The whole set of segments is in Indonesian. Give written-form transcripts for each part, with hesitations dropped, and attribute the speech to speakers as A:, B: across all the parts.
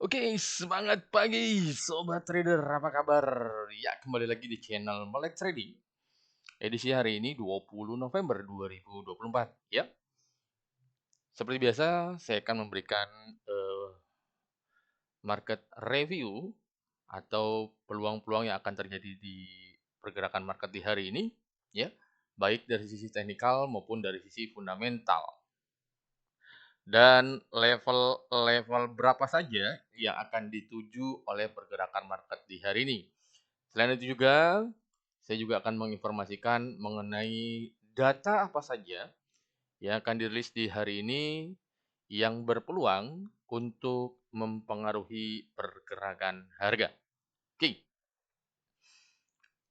A: Oke, semangat pagi Sobat Trader, apa kabar? Ya, kembali lagi di channel Melek Trading. Edisi hari ini 20 November 2024, ya. Seperti biasa, saya akan memberikan market review atau peluang-peluang yang akan terjadi di pergerakan market di hari ini, ya. Baik dari sisi teknikal maupun dari sisi fundamental. Dan level-level berapa saja yang akan dituju oleh pergerakan market di hari ini. Selain itu juga, saya juga akan menginformasikan mengenai data apa saja yang akan dirilis di hari ini yang berpeluang untuk mempengaruhi pergerakan harga. Oke,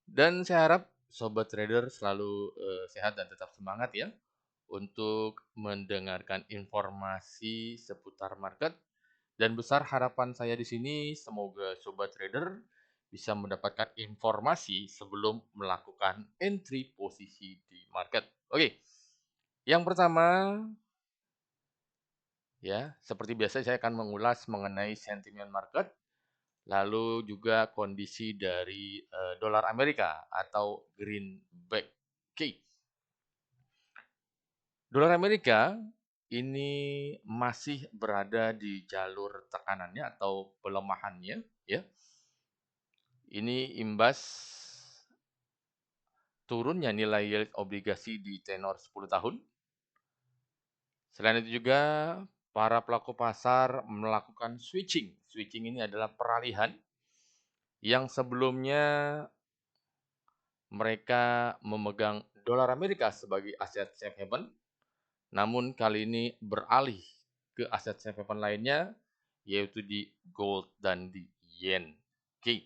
A: dan saya harap Sobat Trader selalu sehat dan tetap semangat ya untuk mendengarkan informasi seputar market. Dan besar harapan saya di sini, semoga Sobat Trader bisa mendapatkan informasi sebelum melakukan entry posisi di market. Oke, yang pertama, ya, seperti biasa saya akan mengulas mengenai sentimen market, lalu juga kondisi dari dolar Amerika atau greenback. Oke, dolar Amerika ini masih berada di jalur tekanannya atau pelemahannya, ya. Ini imbas turunnya nilai yield obligasi di tenor 10 tahun. Selain itu juga, para pelaku pasar melakukan switching. Switching ini adalah peralihan yang sebelumnya mereka memegang dolar Amerika sebagai aset safe haven, namun kali ini beralih ke aset safe haven lainnya, yaitu di gold dan di yen. Oke.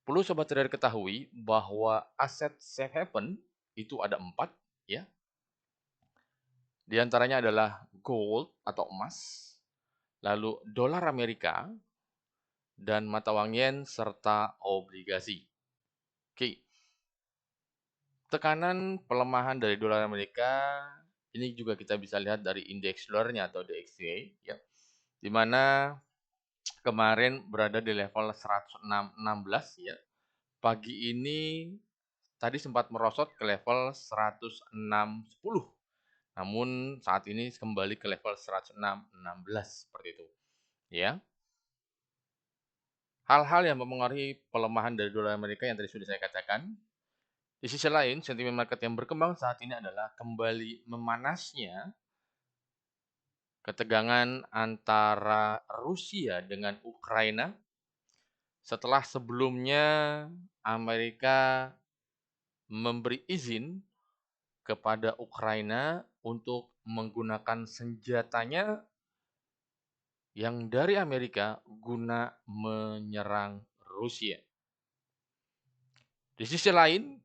A: Perlu Sobat Trader ketahui bahwa aset safe haven itu ada 4, ya. Di antaranya adalah gold atau emas, lalu dolar Amerika, dan mata uang yen, serta obligasi. Oke, tekanan pelemahan dari dolar Amerika ini juga kita bisa lihat dari indeks dolarnya atau DXY, ya, di mana kemarin berada di level 106.16, ya. Pagi ini tadi sempat merosot ke level 106.10. Namun saat ini kembali ke level 106.16 seperti itu, ya. Hal-hal yang mempengaruhi pelemahan dari dolar Amerika yang tadi sudah saya katakan. Di sisi lain, sentimen market yang berkembang saat ini adalah kembali memanasnya ketegangan antara Rusia dengan Ukraina setelah sebelumnya Amerika memberi izin kepada Ukraina untuk menggunakan senjatanya yang dari Amerika guna menyerang Rusia. Di sisi lain,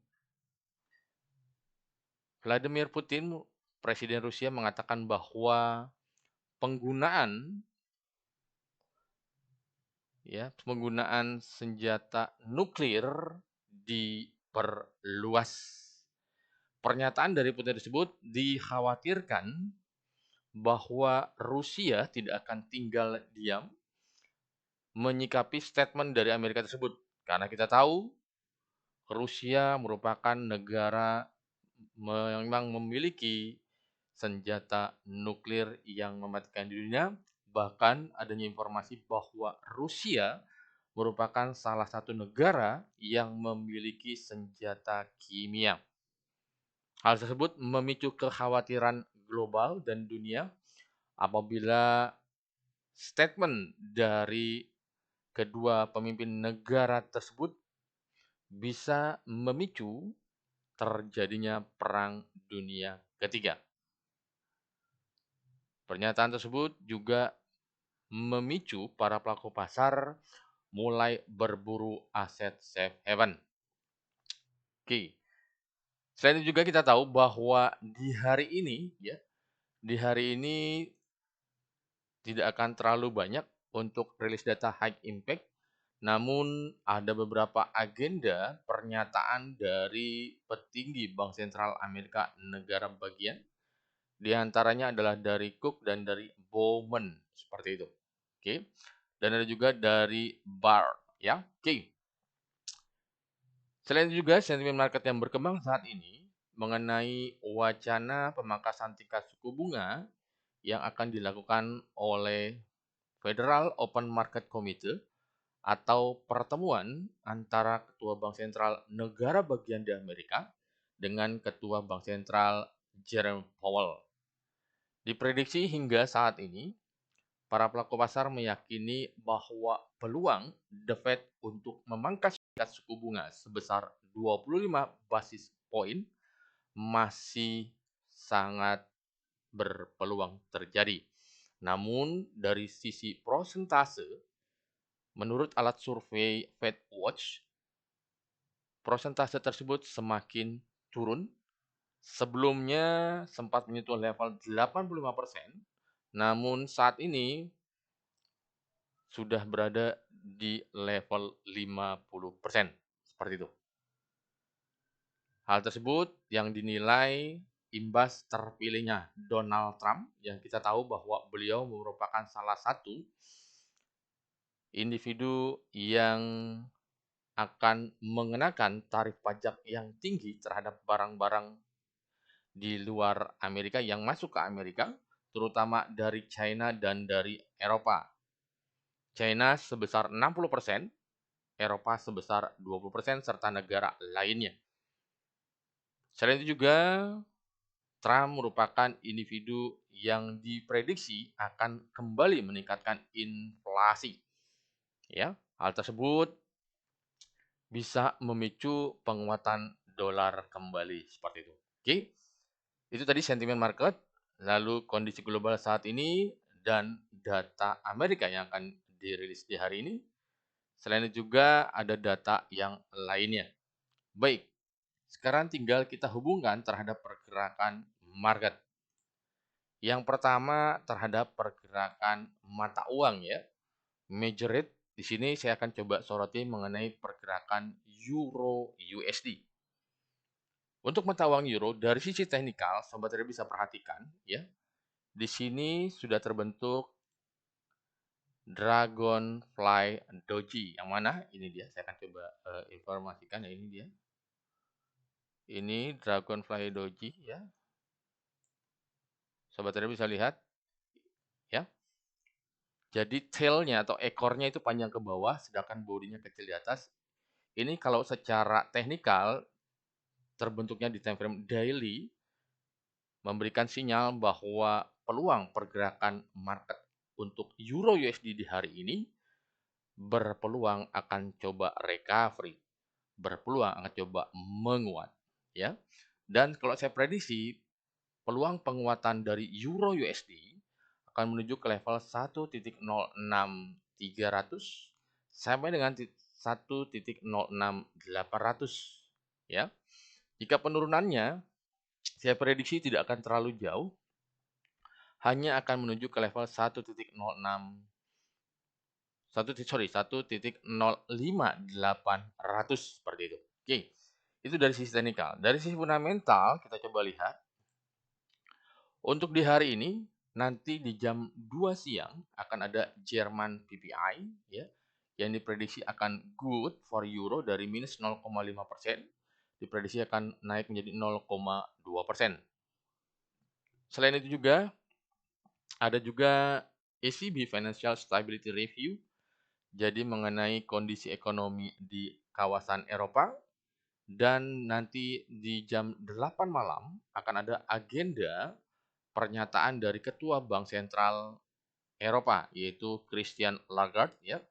A: Vladimir Putin, Presiden Rusia, mengatakan bahwa penggunaan penggunaan senjata nuklir diperluas. Pernyataan dari Putin tersebut dikhawatirkan bahwa Rusia tidak akan tinggal diam menyikapi statement dari Amerika tersebut. Karena kita tahu Rusia merupakan negara memang memiliki senjata nuklir yang mematikan di dunia. Bahkan adanya informasi bahwa Rusia merupakan salah satu negara yang memiliki senjata kimia. Hal tersebut memicu kekhawatiran global dan dunia apabila statement dari kedua pemimpin negara tersebut bisa memicu terjadinya perang dunia ketiga. Pernyataan tersebut juga memicu para pelaku pasar mulai berburu aset safe haven. Oke. Selain itu juga kita tahu bahwa di hari ini, ya, di hari ini tidak akan terlalu banyak untuk rilis data high impact, namun ada beberapa agenda pernyataan dari petinggi Bank Sentral Amerika negara bagian. Di antaranya adalah dari Cook dan dari Bowman, seperti itu. Oke. dan ada juga dari bar, ya. Oke. Selain itu juga sentimen market yang berkembang saat ini mengenai wacana pemangkasan tingkat suku bunga yang akan dilakukan oleh Federal Open Market Committee atau pertemuan antara Ketua Bank Sentral negara bagian di Amerika dengan Ketua Bank Sentral Jerome Powell. Diprediksi hingga saat ini, para pelaku pasar meyakini bahwa peluang The Fed untuk memangkas tingkat suku bunga sebesar 25 basis poin masih sangat berpeluang terjadi. Namun dari sisi prosentase, menurut alat survei FedWatch, prosentase tersebut semakin turun. Sebelumnya sempat menyentuh level 85%, namun saat ini sudah berada di level 50%. Seperti itu. Hal tersebut yang dinilai imbas terpilihnya Donald Trump, yang kita tahu bahwa beliau merupakan salah satu individu yang akan mengenakan tarif pajak yang tinggi terhadap barang-barang di luar Amerika yang masuk ke Amerika, terutama dari China dan dari Eropa. China sebesar 60%, Eropa sebesar 20%, serta negara lainnya. Selain itu juga, Trump merupakan individu yang diprediksi akan kembali meningkatkan inflasi. Ya, hal tersebut bisa memicu penguatan dolar kembali seperti itu. Oke, itu tadi sentimen market, lalu kondisi global saat ini dan data Amerika yang akan dirilis di hari ini. Selain itu juga ada data yang lainnya. Baik, sekarang tinggal kita hubungkan terhadap pergerakan market. Yang pertama terhadap pergerakan mata uang ya. Major rate di sini saya akan coba soroti mengenai pergerakan euro USD. Untuk mata uang euro dari sisi teknikal, sobat trader bisa perhatikan ya. Di sini sudah terbentuk Dragonfly Doji. Yang mana? Ini dia. Saya akan coba informasikan ya, ini dia. Ini Dragonfly Doji ya. Sobat trader bisa lihat ya. Jadi tailnya atau ekornya itu panjang ke bawah, sedangkan bodinya kecil di atas. Ini kalau secara teknikal terbentuknya di time frame daily memberikan sinyal bahwa peluang pergerakan market untuk euro USD di hari ini berpeluang akan coba recovery, berpeluang akan coba menguat, ya. Dan kalau saya prediksi peluang penguatan dari euro USD akan menuju ke level 1.06300 sampai dengan 1.06800, ya. Jika penurunannya saya prediksi tidak akan terlalu jauh, hanya akan menuju ke level 1.05800 seperti itu. Oke, itu dari sisi teknikal. Dari sisi fundamental kita coba lihat. Untuk di hari ini nanti di jam 2 siang akan ada Jerman PPI ya, yang diprediksi akan good for euro dari minus 0,5%, diprediksi akan naik menjadi 0,2%. Selain itu juga ada juga ECB Financial Stability Review, jadi mengenai kondisi ekonomi di kawasan Eropa. Dan nanti di jam 8 malam akan ada agenda pernyataan dari Ketua Bank Sentral Eropa, yaitu Christine Lagarde ya.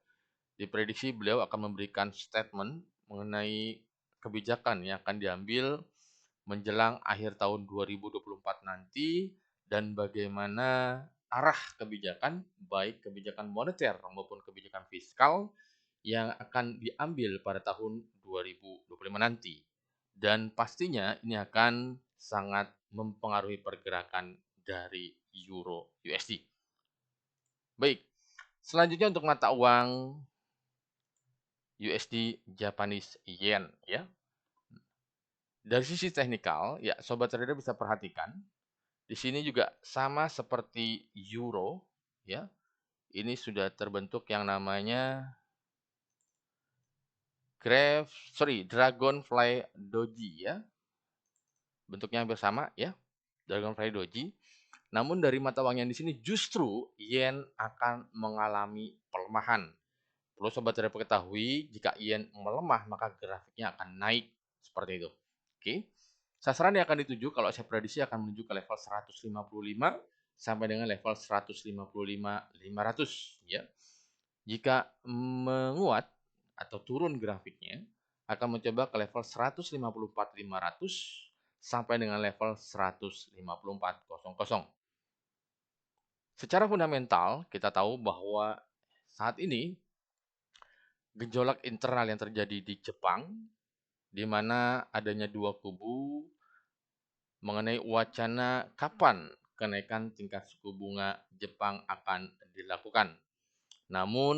A: Diprediksi beliau akan memberikan statement mengenai kebijakan yang akan diambil menjelang akhir tahun 2024 nanti dan bagaimana arah kebijakan, baik kebijakan moneter maupun kebijakan fiskal yang akan diambil pada tahun 2025 nanti. Dan pastinya ini akan sangat mempengaruhi pergerakan dari euro USD. Baik, selanjutnya untuk mata uang USD Japanese Yen ya. Dari sisi teknikal, ya sobat trader bisa perhatikan, di sini juga sama seperti euro ya. ini sudah terbentuk yang namanya Dragonfly Doji ya. Bentuknya hampir sama ya, Dragonfly Doji. Namun dari mata uang yang di sini justru yen akan mengalami pelemahan. Perlu sobat trader ketahui, jika yen melemah maka grafiknya akan naik seperti itu. Oke. Sasaran yang akan dituju kalau saya prediksi akan menuju ke level 155 sampai dengan level 155.500 ya. Jika menguat atau turun grafiknya akan mencoba ke level 154.500 sampai dengan level 154.00. Secara fundamental kita tahu bahwa saat ini gejolak internal yang terjadi di Jepang, di mana adanya dua kubu mengenai wacana kapan kenaikan tingkat suku bunga Jepang akan dilakukan. Namun,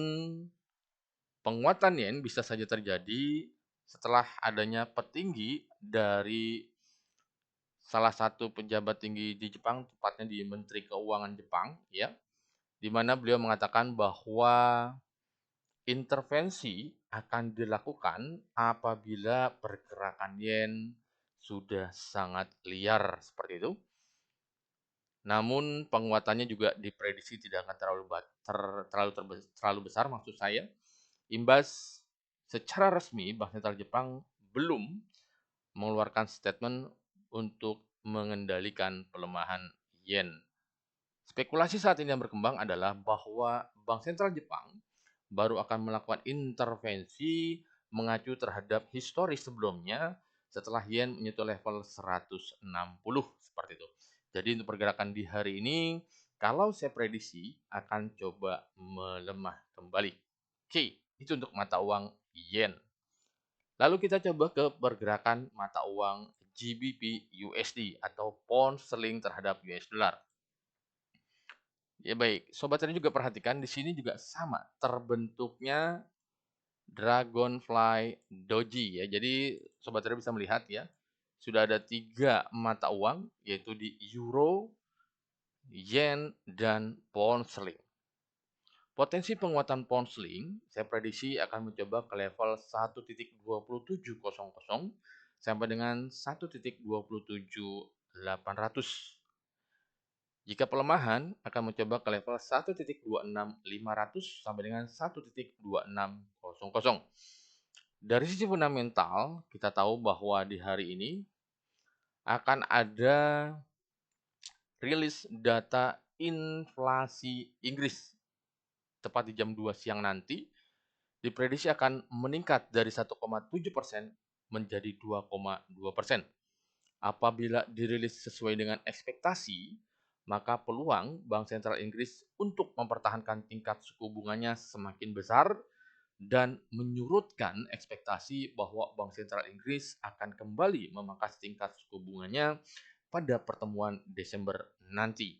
A: penguatan yen bisa saja terjadi setelah adanya petinggi dari salah satu pejabat tinggi di Jepang, tepatnya di Menteri Keuangan Jepang, ya, di mana beliau mengatakan bahwa intervensi akan dilakukan apabila pergerakan yen sudah sangat liar seperti itu. Namun penguatannya juga diprediksi tidak akan terlalu besar maksud saya. Imbas secara resmi Bank Sentral Jepang belum mengeluarkan statement untuk mengendalikan pelemahan yen. Spekulasi saat ini yang berkembang adalah bahwa Bank Sentral Jepang baru akan melakukan intervensi mengacu terhadap historis sebelumnya setelah yen menyentuh level 160 seperti itu. Jadi untuk pergerakan di hari ini, kalau saya prediksi akan coba melemah kembali. Oke, itu untuk mata uang yen. Lalu kita coba ke pergerakan mata uang GBP USD atau pound sterling terhadap US dollar. Ya baik, sobat tadi juga perhatikan di sini juga sama terbentuknya Dragonfly Doji ya. Jadi sobat tadi bisa melihat ya, sudah ada 3 mata uang yaitu di euro, yen, dan pound sterling. Potensi penguatan pound sterling saya prediksi akan mencoba ke level 1.2700 sampai dengan 1.27800. Jika pelemahan akan mencoba ke level 1.26500 sampai dengan 1.2600. Dari sisi fundamental, kita tahu bahwa di hari ini akan ada rilis data inflasi Inggris tepat di jam 2 siang nanti, diprediksi akan meningkat dari 1,7% menjadi 2,2%. Apabila dirilis sesuai dengan ekspektasi, maka peluang Bank Sentral Inggris untuk mempertahankan tingkat suku bunganya semakin besar dan menyurutkan ekspektasi bahwa Bank Sentral Inggris akan kembali memangkas tingkat suku bunganya pada pertemuan Desember nanti.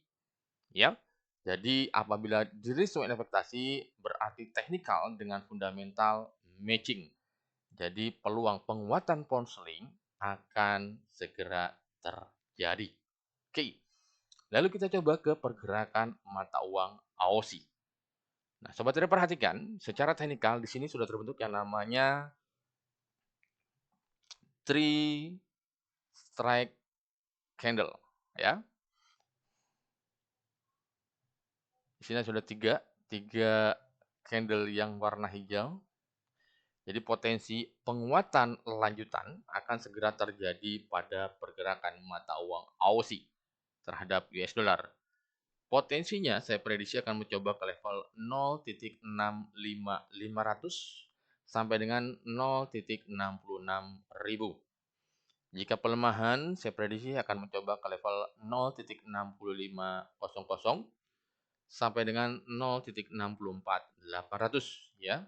A: Ya. Jadi apabila dirilis sesuai ekspektasi berarti teknikal dengan fundamental matching. Jadi peluang penguatan pound sterling akan segera terjadi. Oke. Lalu kita coba ke pergerakan mata uang AUD. Nah, sobat trader perhatikan, secara teknikal di sini sudah terbentuk yang namanya three strike candle, ya. Di sini sudah tiga candle yang warna hijau. Jadi potensi penguatan lanjutan akan segera terjadi pada pergerakan mata uang AUD terhadap US dollar. Potensinya saya prediksi akan mencoba ke level 0.65500 sampai dengan 0.66000. Jika pelemahan, saya prediksi akan mencoba ke level 0.6500 sampai dengan 0.64800 ya.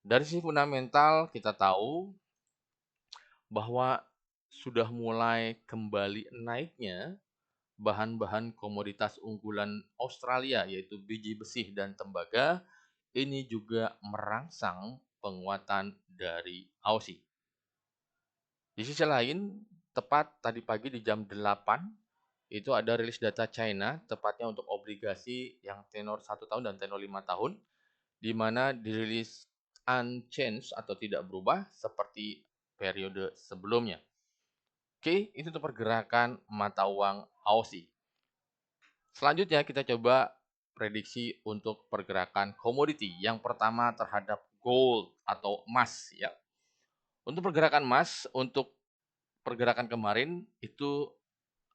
A: Dari sisi fundamental kita tahu bahwa sudah mulai kembali naiknya bahan-bahan komoditas unggulan Australia yaitu biji besi dan tembaga ini juga merangsang penguatan dari Aussie. Di sisi lain, tepat tadi pagi di jam 8 itu ada rilis data China, tepatnya untuk obligasi yang tenor 1 tahun dan tenor 5 tahun, di mana dirilis unchanged atau tidak berubah seperti periode sebelumnya. Oke, itu untuk pergerakan mata uang Aussie. Selanjutnya kita coba prediksi untuk pergerakan komoditi. Yang pertama terhadap gold atau emas ya. Untuk pergerakan emas, untuk pergerakan kemarin itu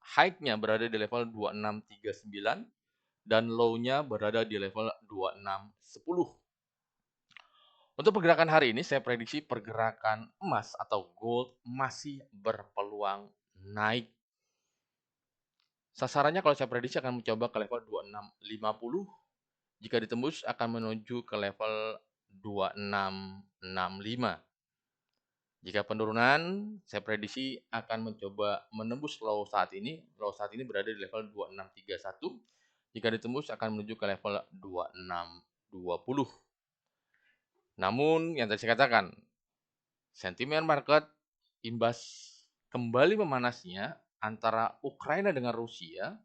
A: high-nya berada di level 2639 dan low-nya berada di level 2610. Untuk pergerakan hari ini saya prediksi pergerakan emas atau gold masih berpeluang naik. Sasarannya kalau saya prediksi akan mencoba ke level 2650. Jika ditembus akan menuju ke level 2665. Jika penurunan, saya prediksi akan mencoba menembus low saat ini. Low saat ini berada di level 2631. Jika ditembus akan menuju ke level 2620. Namun yang tadi saya katakan, sentimen market imbas kembali memanasnya antara Ukraina dengan Rusia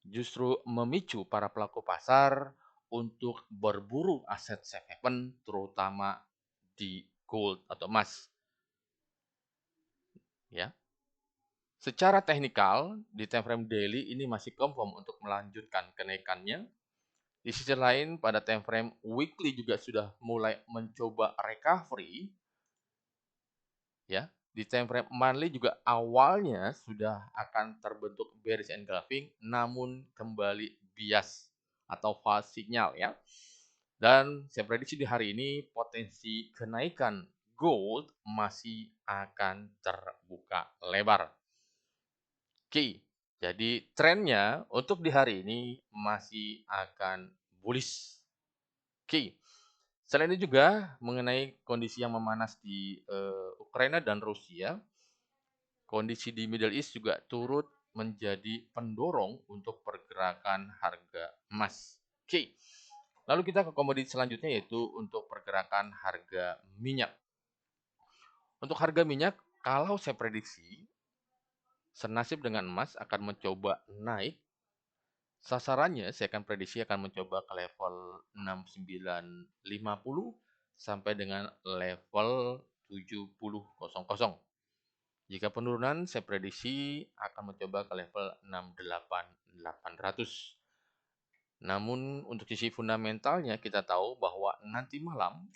A: justru memicu para pelaku pasar untuk berburu aset safe haven terutama di gold atau emas. Ya. Secara teknikal di time frame daily ini masih confirm untuk melanjutkan kenaikannya. Di sisi lain pada time frame weekly juga sudah mulai mencoba recovery. Ya. Di time frame monthly juga awalnya sudah akan terbentuk bearish engulfing namun kembali bias atau false signal ya. Dan saya prediksi di hari ini potensi kenaikan gold masih akan terbuka lebar. Oke, jadi trennya untuk di hari ini masih akan bullish. Oke, selain itu juga mengenai kondisi yang memanas di Ukraina dan Rusia, kondisi di Middle East juga turut menjadi pendorong untuk pergerakan harga emas. Oke, lalu kita ke komoditi selanjutnya yaitu untuk pergerakan harga minyak. Untuk harga minyak, kalau saya prediksi, senasib dengan emas akan mencoba naik. Sasarannya saya akan prediksi akan mencoba ke level 6950 sampai dengan level 7000. Jika penurunan saya prediksi akan mencoba ke level 68800. Namun untuk sisi fundamentalnya kita tahu bahwa nanti malam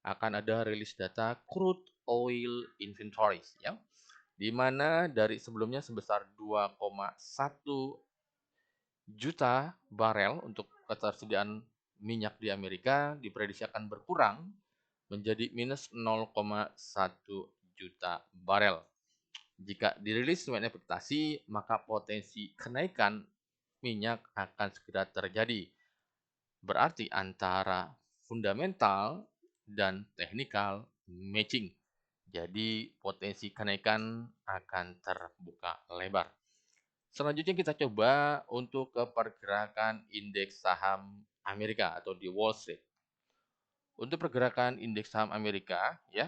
A: akan ada rilis data crude oil inventories ya. Di mana dari sebelumnya sebesar 2,1 juta barel untuk ketersediaan minyak di Amerika diprediksi akan berkurang menjadi minus 0,1 juta barel. Jika dirilis sesuai ekspektasi, maka potensi kenaikan minyak akan segera terjadi. Berarti antara fundamental dan technical matching. Jadi potensi kenaikan akan terbuka lebar. Selanjutnya kita coba untuk ke pergerakan indeks saham Amerika atau di Wall Street. Untuk pergerakan indeks saham Amerika ya,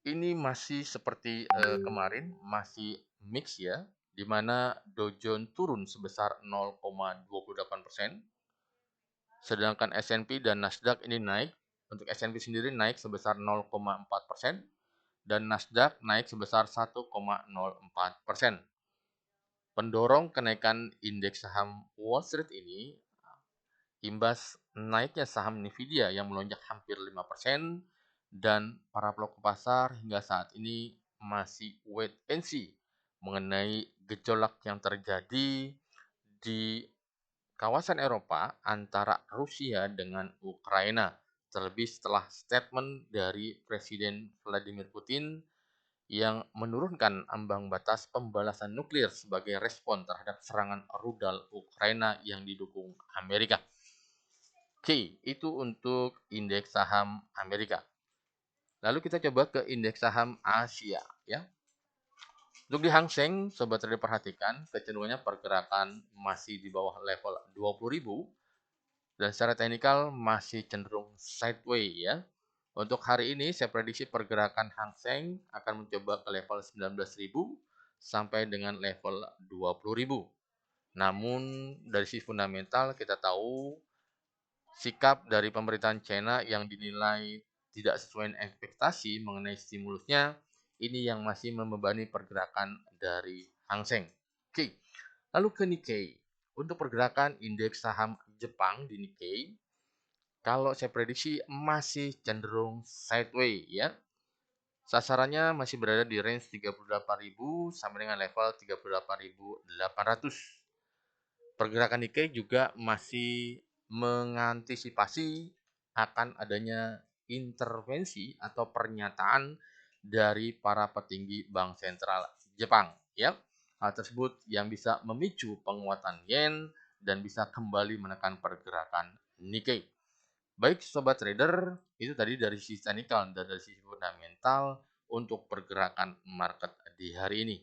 A: ini masih seperti kemarin, masih mix ya, di mana Dow Jones turun sebesar 0,28%, sedangkan S&P dan Nasdaq ini naik. Untuk S&P sendiri naik sebesar 0,4% dan Nasdaq naik sebesar 1,04%. Pendorong kenaikan indeks saham Wall Street ini imbas naiknya saham Nvidia yang melonjak hampir 5% dan para pelaku pasar hingga saat ini masih wait and see mengenai gejolak yang terjadi di kawasan Eropa antara Rusia dengan Ukraina, terlebih setelah statement dari Presiden Vladimir Putin yang menurunkan ambang batas pembalasan nuklir sebagai respon terhadap serangan rudal Ukraina yang didukung Amerika. Oke, itu untuk indeks saham Amerika. Lalu kita coba ke indeks saham Asia ya. Untuk di Hang Seng, sobat trader perhatikan kecenderungannya pergerakan masih di bawah level 20.000 dan secara teknikal masih cenderung sideways ya. Untuk hari ini saya prediksi pergerakan Hang Seng akan mencoba ke level 19.000 sampai dengan level 20.000. Namun dari sisi fundamental kita tahu sikap dari pemerintahan China yang dinilai tidak sesuai dengan ekspektasi mengenai stimulusnya, ini yang masih membebani pergerakan dari Hang Seng. Oke, lalu ke Nikkei. Untuk pergerakan indeks saham Jepang di Nikkei, kalau saya prediksi masih cenderung sideways ya. Sasarannya masih berada di range 38.000 sampai dengan level 38.800. Pergerakan Nikkei juga masih mengantisipasi akan adanya intervensi atau pernyataan dari para petinggi Bank Sentral Jepang ya. Hal tersebut yang bisa memicu penguatan yen dan bisa kembali menekan pergerakan Nikkei. Baik sobat trader, itu tadi dari sisi teknikal dan dari sisi fundamental untuk pergerakan market di hari ini.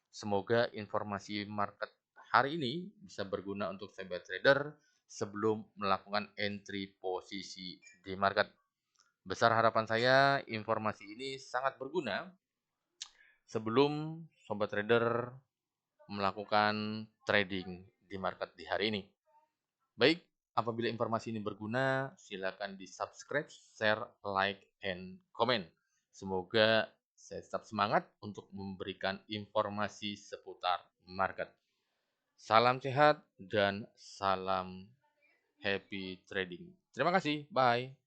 A: Semoga informasi market hari ini bisa berguna untuk sobat trader sebelum melakukan entry posisi di market. Besar harapan saya informasi ini sangat berguna sebelum sobat trader melakukan trading di market di hari ini. Baik, apabila informasi ini berguna, silakan di-subscribe, share, like, and comment. Semoga saya tetap semangat untuk memberikan informasi seputar market. Salam sehat dan salam happy trading. Terima kasih, bye.